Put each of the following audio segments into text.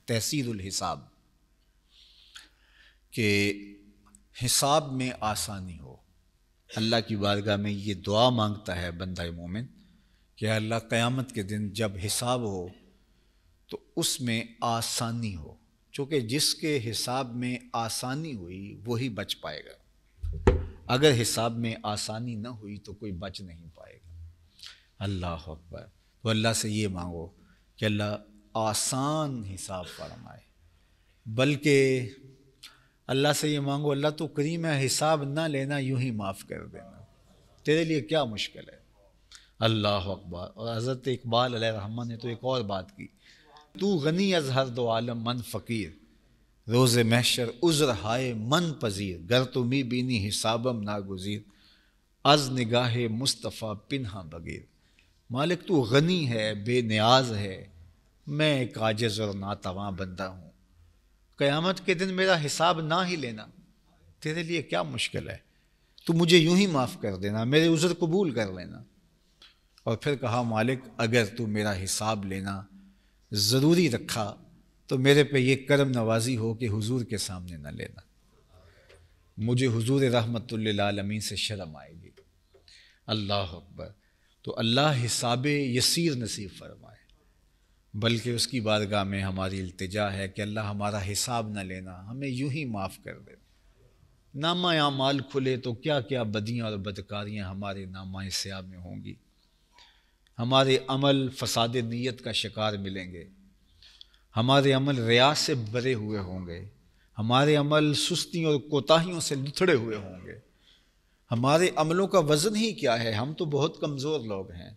تحصیل الحساب، کہ حساب میں آسانی ہو۔ اللہ کی بارگاہ میں یہ دعا مانگتا ہے بندہ مومن کہ اللہ قیامت کے دن جب حساب ہو تو اس میں آسانی ہو، چونکہ جس کے حساب میں آسانی ہوئی وہی بچ پائے گا، اگر حساب میں آسانی نہ ہوئی تو کوئی بچ نہیں پائے گا۔ اللہ اکبر۔ تو اللہ سے یہ مانگو کہ اللہ آسان حساب فرمائے، بلکہ اللہ سے یہ مانگو اللہ تو کریم ہے، حساب نہ لینا، یوں ہی معاف کر دینا، تیرے لیے کیا مشکل ہے۔ اللہ اکبر۔ اور حضرت اقبال علیہ الرحمہ نے تو ایک اور بات کی، تو غنی از ہر دو عالم من فقیر، روز محشر عذر ہائے من پذیر، گر تو می بینی حسابم ناگزیر، از نگاہ مصطفیٰ پنہا بغیر۔ مالک تو غنی ہے، بے نیاز ہے، میں ایک عاجز اور ناتواں بندہ ہوں، قیامت کے دن میرا حساب نہ ہی لینا تیرے لیے کیا مشکل ہے، تو مجھے یوں ہی معاف کر دینا، میرے عذر قبول کر لینا۔ اور پھر کہا مالک اگر تو میرا حساب لینا ضروری رکھا تو میرے پہ یہ کرم نوازی ہو کہ حضور کے سامنے نہ لینا، مجھے حضور رحمت للعالمین سے شرم آئے گی۔ اللہ اکبر۔ تو اللہ حساب یسیر نصیب فرمائے، بلکہ اس کی بارگاہ میں ہماری التجا ہے کہ اللہ ہمارا حساب نہ لینا، ہمیں یوں ہی معاف کر دے۔ نامہ اعمال کھلے تو کیا کیا بدیاں اور بدکاریاں ہمارے نامہ سیاہ میں ہوں گی، ہمارے عمل فساد نیت کا شکار ملیں گے، ہمارے عمل ریا سے بھرے ہوئے ہوں گے، ہمارے عمل سستی اور کوتاہیوں سے لتھڑے ہوئے ہوں گے، ہمارے عملوں کا وزن ہی کیا ہے، ہم تو بہت کمزور لوگ ہیں۔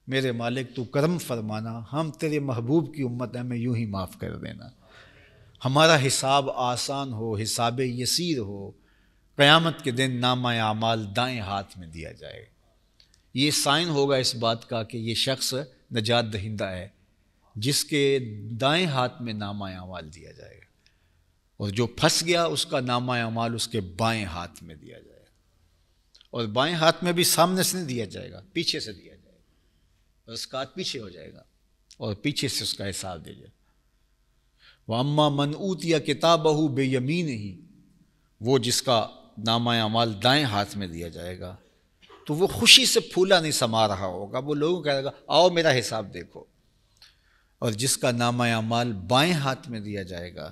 میرے مالک تو کرم فرمانا، ہم تیرے محبوب کی امت ہیں، ہمیں یوں ہی معاف کر دینا، ہمارا حساب آسان ہو، حساب یسیر ہو، قیامت کے دن نامہ اعمال دائیں ہاتھ میں دیا جائے گا، یہ سائن ہوگا اس بات کا کہ یہ شخص نجات دہندہ ہے جس کے دائیں ہاتھ میں نامہ اعمال دیا جائے گا، اور جو پھنس گیا اس کا نامہ اعمال اس کے بائیں ہاتھ میں دیا جائے گا، اور بائیں ہاتھ میں بھی سامنے سے نہیں دیا جائے گا، پیچھے سے دیا جائے گا، اور اس کا ہاتھ پیچھے ہو جائے گا اور پیچھے سے اس کا حساب دیا جائے گا۔ وَأَمَّا مَنْ أُوتِيَ كِتَابَهُ بِيَمِينِهِ، وہ جس کا نامہ اعمال دائیں ہاتھ میں دیا جائے گا تو وہ خوشی سے پھولا نہیں سما رہا ہوگا، وہ لوگوں کہے گا آؤ میرا حساب دیکھو، اور جس کا نامہ اعمال بائیں ہاتھ میں دیا جائے گا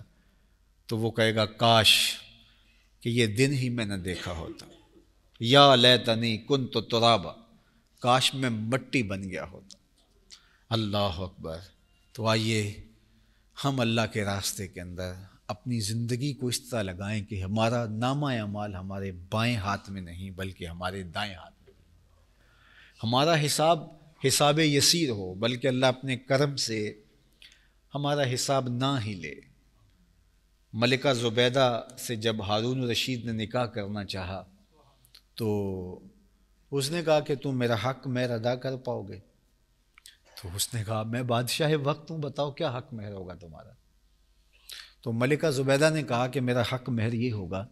تو وہ کہے گا کاش کہ یہ دن ہی میں نہ دیکھا ہوتا، یا لیتنی کنت ترابا، کاش میں مٹی بن گیا ہوتا۔ اللہ اکبر۔ تو آئیے ہم اللہ کے راستے کے اندر اپنی زندگی کو اس طرح لگائیں کہ ہمارا نامہ اعمال ہمارے بائیں ہاتھ میں نہیں بلکہ ہمارے دائیں ہاتھ میں، ہمارا حساب یسیر ہو، بلکہ اللہ اپنے کرم سے ہمارا حساب نہ ہی لے۔ ملکہ زبیدہ سے جب ہارون الرشید نے نکاح کرنا چاہا تو اس نے کہا کہ تم میرا حق مہر ادا کر پاؤ گے؟ تو اس نے کہا میں بادشاہ وقت ہوں، بتاؤ کیا حق مہر ہوگا تمہارا؟ تو ملکہ زبیدہ نے کہا کہ میرا حق مہر یہ ہوگا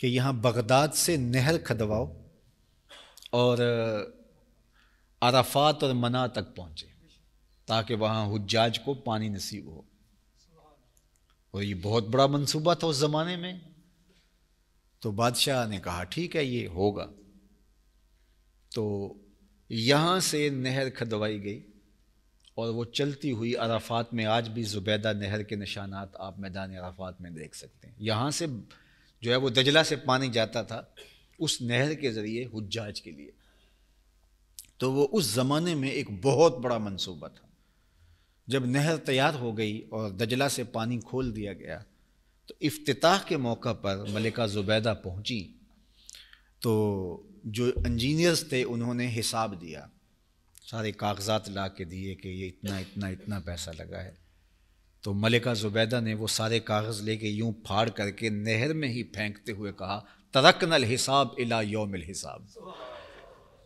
کہ یہاں بغداد سے نہر کھدواؤ اور عرفات اور منا تک پہنچے تاکہ وہاں حجاج کو پانی نصیب ہو، اور یہ بہت بڑا منصوبہ تھا اس زمانے میں۔ تو بادشاہ نے کہا ٹھیک ہے یہ ہوگا، تو یہاں سے نہر کھدوائی گئی اور وہ چلتی ہوئی عرفات میں، آج بھی زبیدہ نہر کے نشانات آپ میدان عرفات میں دیکھ سکتے ہیں، یہاں سے جو ہے وہ دجلہ سے پانی جاتا تھا اس نہر کے ذریعے حجاج کے لیے، تو وہ اس زمانے میں ایک بہت بڑا منصوبہ تھا۔ جب نہر تیار ہو گئی اور دجلہ سے پانی کھول دیا گیا تو افتتاح کے موقع پر ملکہ زبیدہ پہنچی تو جو انجینئرز تھے انہوں نے حساب دیا، سارے کاغذات لا کے دیے کہ یہ اتنا اتنا اتنا پیسہ لگا ہے۔ تو ملکہ زبیدہ نے وہ سارے کاغذ لے کے یوں پھاڑ کر کے نہر میں ہی پھینکتے ہوئے کہا ترکنا الحساب الی یوم الحساب،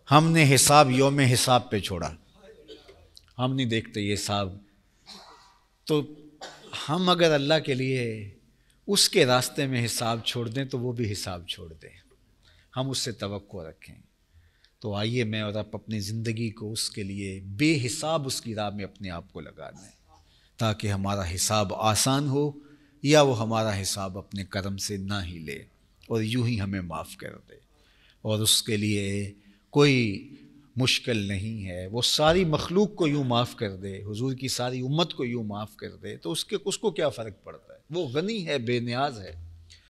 ہم نے حساب یوم حساب پہ چھوڑا، ہم نہیں دیکھتے یہ حساب۔ تو ہم اگر اللہ کے لیے اس کے راستے میں حساب چھوڑ دیں تو وہ بھی حساب چھوڑ دیں، ہم اس سے توقع رکھیں۔ تو آئیے میں اور آپ اپنی زندگی کو اس کے لیے بے حساب اس کی راہ میں اپنے آپ کو لگا دیں، تاکہ ہمارا حساب آسان ہو، یا وہ ہمارا حساب اپنے کرم سے نہ ہی لے اور یوں ہی ہمیں معاف کر دے، اور اس کے لیے کوئی مشکل نہیں ہے، وہ ساری مخلوق کو یوں معاف کر دے، حضور کی ساری امت کو یوں معاف کر دے، تو اس کو کیا فرق پڑتا ہے؟ وہ غنی ہے، بے نیاز ہے،